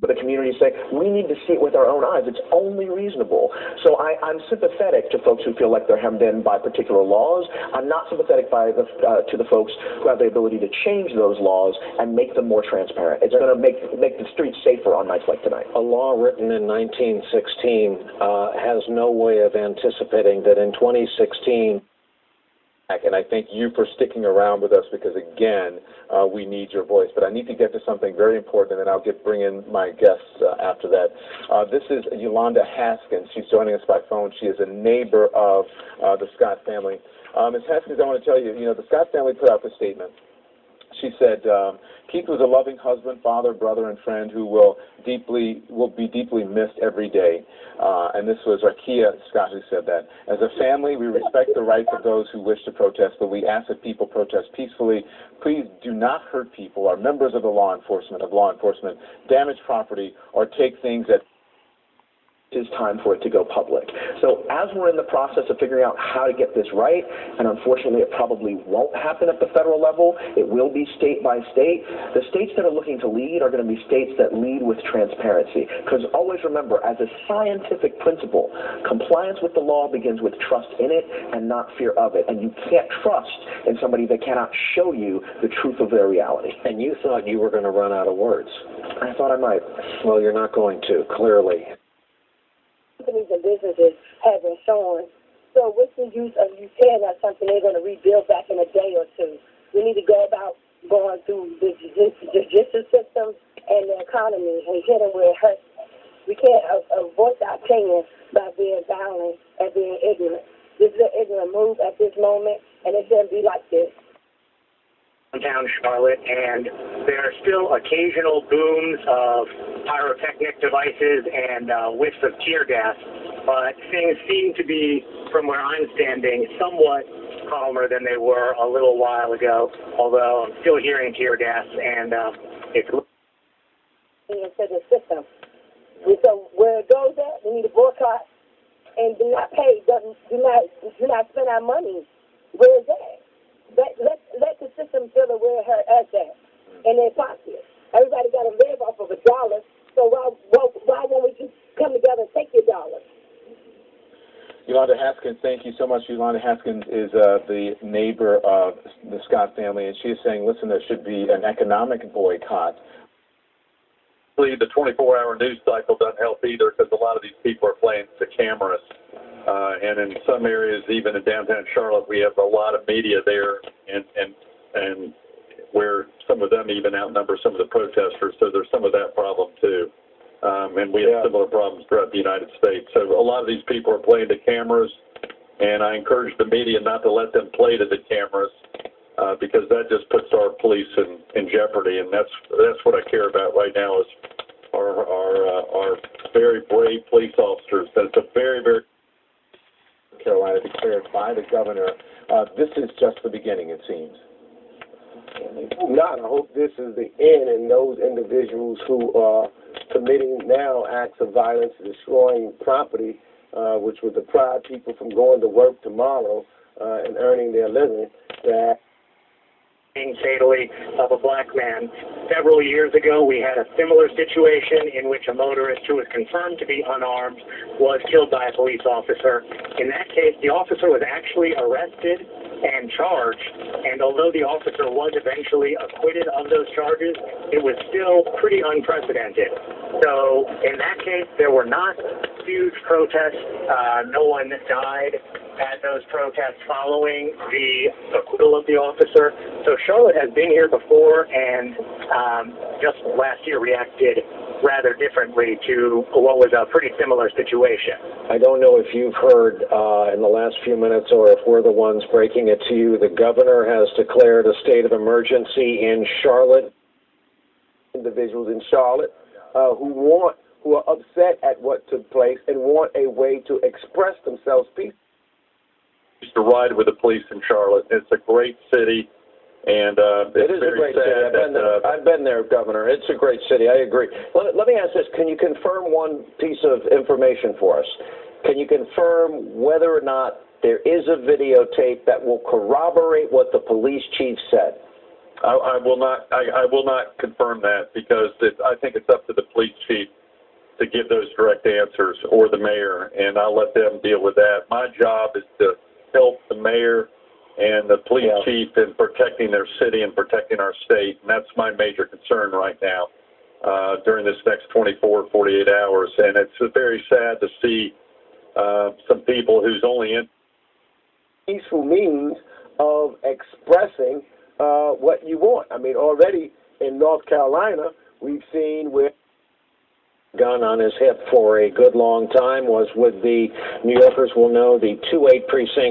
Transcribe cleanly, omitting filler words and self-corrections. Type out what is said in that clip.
the community say, we need to see it with our own eyes. It's only reasonable. So I'm sympathetic to folks who feel like they're hemmed in by particular laws. I'm not sympathetic to the folks who have the ability to change those laws and make them more transparent. It's going to make the streets safer on nights like tonight. A law written in 1916 has no way of anticipating that in 2016, and I thank you for sticking around with us because, again, we need your voice. But I need to get to something very important, and then I'll bring in my guests after that. This is Yolanda Haskins. She's joining us by phone. She is a neighbor of the Scott family. Ms. Haskins, I want to tell you, the Scott family put out this statement. She said, Keith was a loving husband, father, brother, and friend who will be deeply missed every day. And this was Rakia Scott who said that. As a family, we respect the rights of those who wish to protest, but we ask that people protest peacefully. Please do not hurt people or members of law enforcement, damage property, or take things that is time for it to go public. So as we're in the process of figuring out how to get this right, and unfortunately it probably won't happen at the federal level, it will be state by state, the states that are looking to lead are going to be states that lead with transparency. Because always remember, as a scientific principle, compliance with the law begins with trust in it and not fear of it. And you can't trust in somebody that cannot show you the truth of their reality. And you thought you were going to run out of words. I thought I might. Well, you're not going to, clearly. Companies and businesses have insurance. So what's the use of you saying that something they're going to rebuild back in a day or two? We need to go about going through the judicial system and the economy and get them where it hurts. We can't voice our opinion by being violent and being ignorant. This is an ignorant move at this moment, and it shouldn't be like this. Downtown Charlotte, and there are still occasional booms of pyrotechnic devices and whiffs of tear gas, but things seem to be, from where I'm standing, somewhat calmer than they were a little while ago, although I'm still hearing tear gas, and it's into the system. So where it goes at, we need to boycott and do not pay, do not spend our money. Where is that? Let the system feel where it hurt us at in their pocket. Everybody got to live off of $1, so why won't we just come together and take your $? Yolanda Haskins, thank you so much. Yolanda Haskins is the neighbor of the Scott family, and she is saying, listen, there should be an economic boycott. The 24-hour news cycle doesn't help either because a lot of these people are playing the cameras. And in some areas, even in downtown Charlotte, we have a lot of media there, and where some of them even outnumber some of the protesters. So there's some of that problem too. And we have similar problems throughout the United States. So a lot of these people are playing to cameras, and I encourage the media not to let them play to the cameras because that just puts our police in jeopardy. And that's what I care about right now is our very brave police officers. That's a very, very Carolina declared by the governor. This is just the beginning, it seems. Not. I hope this is the end, and those individuals who are committing now acts of violence, destroying property, which would deprive people from going to work tomorrow and earning their living, that fatally of a black man. Several years ago, we had a similar situation in which a motorist who was confirmed to be unarmed was killed by a police officer. In that case, the officer was actually arrested and charged, and although the officer was eventually acquitted of those charges, it was still pretty unprecedented. So in that case, there were not huge protests. No one died at those protests following the acquittal of the officer. So Charlotte has been here before and just last year reacted rather differently to what was a pretty similar situation. I don't know if you've heard in the last few minutes or if we're the ones breaking it to you, the governor has declared a state of emergency in Charlotte. Individuals in Charlotte who are upset at what took place and want a way to express themselves peacefully. I used to ride with the police in Charlotte. It's a great city, and it is a great city. I've been there, Governor. It's a great city. I agree. Let me ask this. Can you confirm one piece of information for us? Can you confirm whether or not there is a videotape that will corroborate what the police chief said? I will not confirm that because I think it's up to the police chief. those direct answers or the mayor, and I'll let them deal with that. My job is to help the mayor and the police chief in protecting their city and protecting our state, and that's my major concern right now during this next 24, 48 hours. And it's very sad to see some people whose only peaceful means of expressing what you want. I mean, already in North Carolina, we've seen where gun on his hip for a good long time was with the New Yorkers will know the 2-8 precinct.